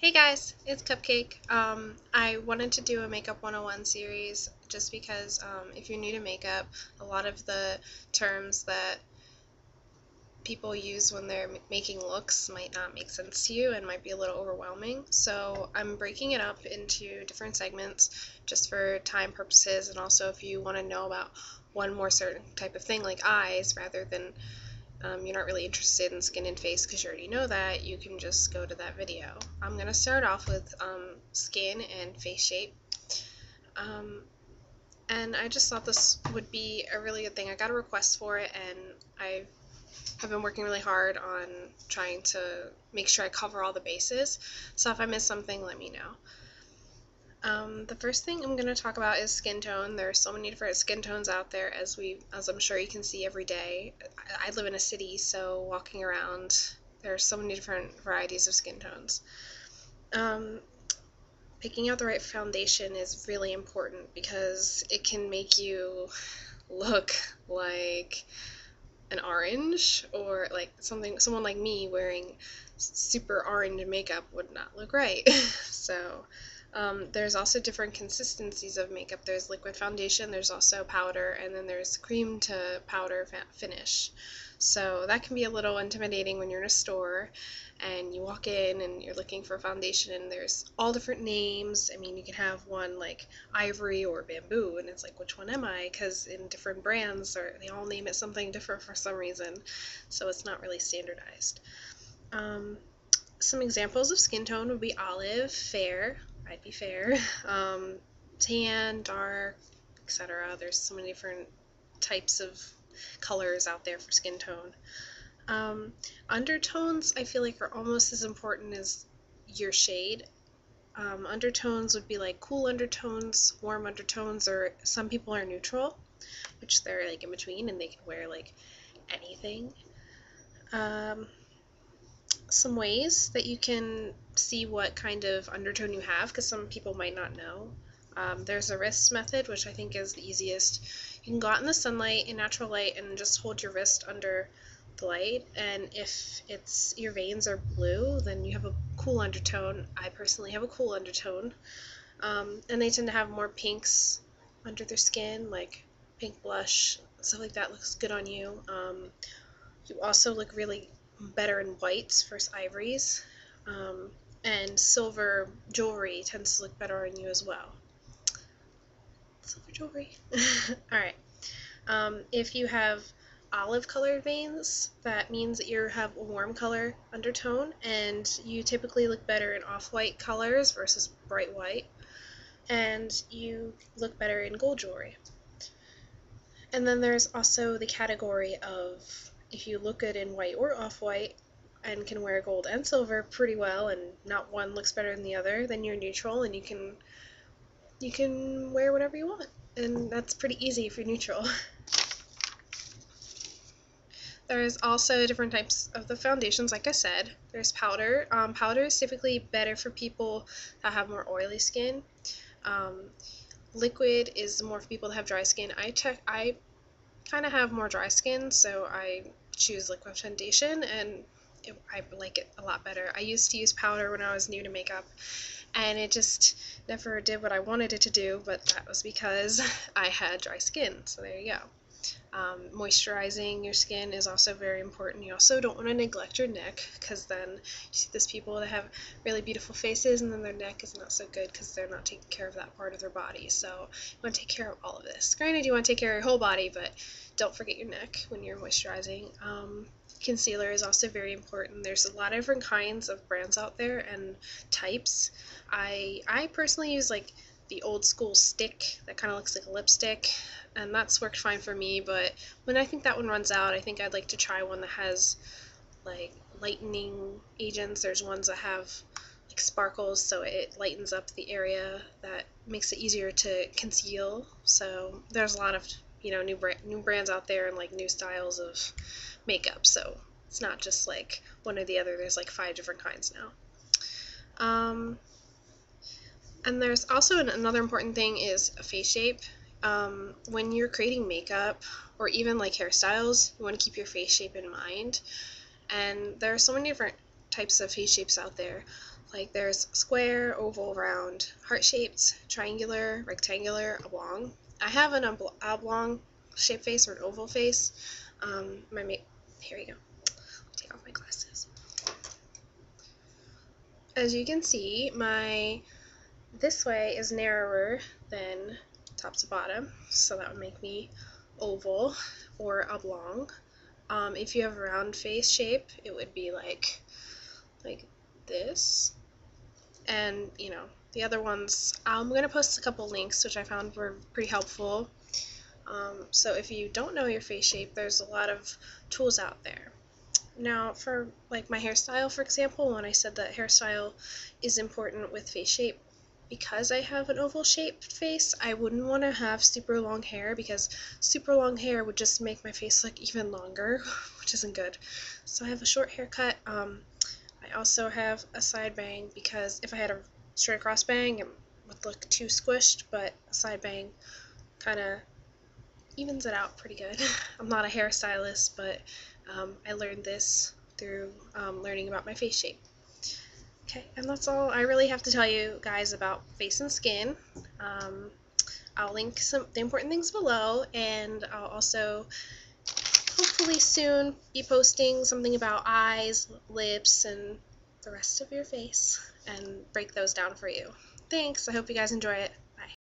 Hey guys, it's Cupcake. I wanted to do a Makeup 101 series just because if you're new to makeup, a lot of the terms that people use when they're making looks might not make sense to you and might be a little overwhelming. So I'm breaking it up into different segments just for time purposes, and also if you want to know about one more certain type of thing like eyes rather than you're not really interested in skin and face because you already know that, you can just go to that video. I'm going to start off with skin and face shape. And I just thought this would be a really good thing. I got a request for it, and I have been working really hard on trying to make sure I cover all the bases. So if I miss something, let me know. The first thing I'm going to talk about is skin tone. There are so many different skin tones out there, as I'm sure you can see every day. I live in a city, so walking around, there are so many different varieties of skin tones. Picking out the right foundation is really important because it can make you look like an orange, or like someone like me wearing super orange makeup would not look right. So there's also different consistencies of makeup. There's liquid foundation, there's also powder, and then there's cream to powder finish. So that can be a little intimidating when you're in a store and you walk in and you're looking for a foundation and there's all different names. I mean, you can have one like ivory or bamboo, and it's like, which one am I? Because in different brands, they all name it something different for some reason, so it's not really standardized. Some examples of skin tone would be olive, fair, I'd be fair, tan, dark, etc. There's so many different types of colors out there for skin tone. Undertones, I feel like, are almost as important as your shade. Undertones would be like cool undertones, warm undertones, or some people are neutral, which they're like in between and they can wear like anything. Some ways that you can see what kind of undertone you have, because some people might not know. There's a wrist method, which I think is the easiest. You can go out in the sunlight, in natural light, and just hold your wrist under the light, and if your veins are blue, then you have a cool undertone. I personally have a cool undertone. And they tend to have more pinks under their skin, like pink blush, stuff like that looks good on you. You also look really better in whites versus ivories, and silver jewelry tends to look better on you as well. Silver jewelry. Alright. If you have olive colored veins, that means that you have a warm color undertone, and you typically look better in off-white colors versus bright white, and you look better in gold jewelry. And then there's also the category of, if you look good in white or off-white and can wear gold and silver pretty well, and not one looks better than the other, then you're neutral and you can wear whatever you want, and that's pretty easy if you're neutral. There's also different types of the foundations, like I said. There's powder. Powder is typically better for people that have more oily skin. Liquid is more for people that have dry skin. I kind of have more dry skin, so I choose liquid foundation, and I like it a lot better. I used to use powder when I was new to makeup, and it just never did what I wanted it to do, but that was because I had dry skin, so there you go. Moisturizing your skin is also very important. You also don't want to neglect your neck, because then you see these people that have really beautiful faces and then their neck is not so good because they're not taking care of that part of their body. So you want to take care of all of this. Granted, you want to take care of your whole body, but don't forget your neck when you're moisturizing. Concealer is also very important. There's a lot of different kinds of brands out there and types. I personally use like the old school stick that kind of looks like a lipstick, and that's worked fine for me, but when I think that one runs out, I think I'd like to try one that has like lightening agents. There's ones that have like sparkles, so it lightens up the area, that makes it easier to conceal. So there's a lot of new brands out there and like new styles of makeup, so it's not just like one or the other. There's like 5 different kinds now. And there's also another important thing is a face shape. When you're creating makeup or even like hairstyles, you want to keep your face shape in mind. And there are so many different types of face shapes out there. Like there's square, oval, round, heart-shaped, triangular, rectangular, oblong. I have an oblong shape face or an oval face. Here we go. Take off my glasses. As you can see, this way is narrower than top to bottom, so that would make me oval or oblong. If you have a round face shape, it would be like this. And the other ones, I'm going to post a couple links which I found were pretty helpful. So if you don't know your face shape, there's a lot of tools out there. Now for like my hairstyle, for example, when I said that hairstyle is important with face shape, because I have an oval shaped face, I wouldn't want to have super long hair, because super long hair would just make my face look even longer, which isn't good. So I have a short haircut. I also have a side bang, because if I had a straight across bang, it would look too squished, but a side bang kind of evens it out pretty good. I'm not a hairstylist, but I learned this through learning about my face shape. Okay, and that's all I really have to tell you guys about face and skin. I'll link the important things below, and I'll also hopefully soon be posting something about eyes, lips, and the rest of your face, and break those down for you. Thanks, I hope you guys enjoy it.